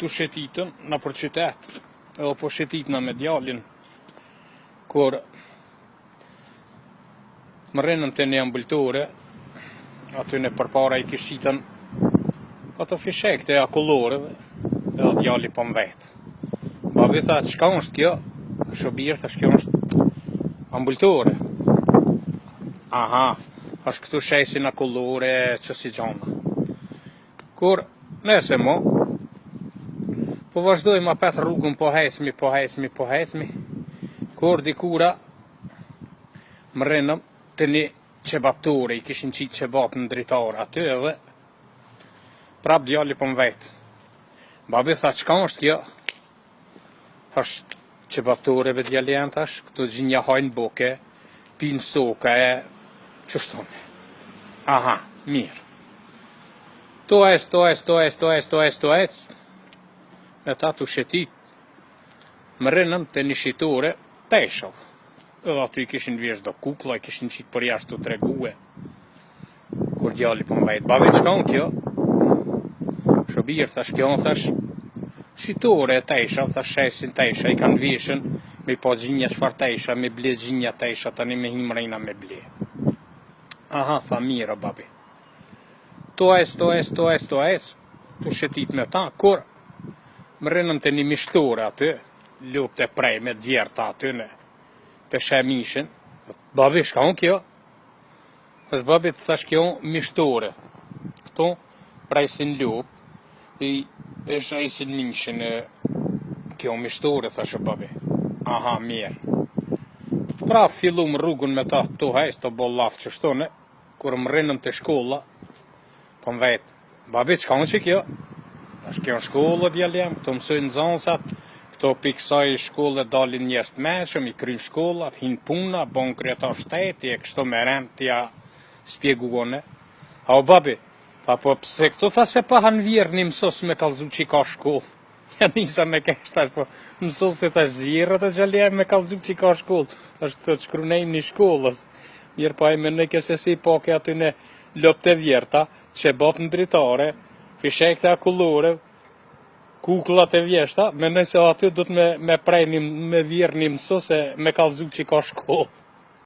të shetitën në për qytet, edhe po shetitëna me djalin, kur më rrenëm të një ambultore, aty në përpara i kishitën ato fishek të akulloreve, edhe djali po mvet. Babi tha, çka është kjo? Shobir thash, kjo është ambultore. Aha, është këtu shesin akullore që si gjana. Kur nese mo, po vazhdojmë apet rrugën, po hecmi, kur dikura më rrenëm të një qebaptore, i kishin qitë qebap në dritar aty edhe prap djali po mvet. Babi tha, çka është kjo? Është qebaptoreve djali janë tash, këtu gjinja hajnë boke, pinë soka e qështone. Aha, mirë. To es, e ta të shetit, më rrenëm të një shitore Teshav. Edhe aty i kishin vjesh do kukla, i kishin qitë për jashtë të tregue. Kur djali po mvet, babi çka unë kjo? Shobir thash, kjo unë thash, shitore e Teshav, thash shesin Tesha, i kanë vjeshën, me po gjinja qfar Tesha, me ble gjinja Tesha, tani me him rejna me ble. Aha, tha mira babi. To es, tu shetit me ta, kur më rrenëm të një mishtore aty, lup të prej me djerta aty në të shemishin. Babi, shka unë kjo? Është babi të thash kjo mishtore. Këto prejsin lup, i shajsin mishin kjo mishtore, thashë babi. Aha, mirë. Pra fillum rrugën me ta të hajs të bollaf që shtone, kur më rrenëm të shkolla, po më vetë, babi, qka unë që kjo? Është kjo në shkollë, djalem, këto mësojnë zanësat, këto piksaj shkollë dalin njerës të meshëm, i krynë shkollat, hinë puna, bon kreta shteti, e kështo me rem t'ja spjeguone. A o babi, pa po pse këto tha se pa hanë vjerë një mësos me kalzu që i ka shkollë. Ja nisa me keshtash, po mësos se ta zhjirët e gjaljem me kalzu që i ka shkollë. Është këto të shkrunejmë një shkollës. Mirë pa i me në kese si poke aty në lop të vjerta, që bap në dritare, fishek të akullore, kuklat e vjeshta, me nëse aty du të me prej me vjerë një mëso se me kalzu që i ka shkollë.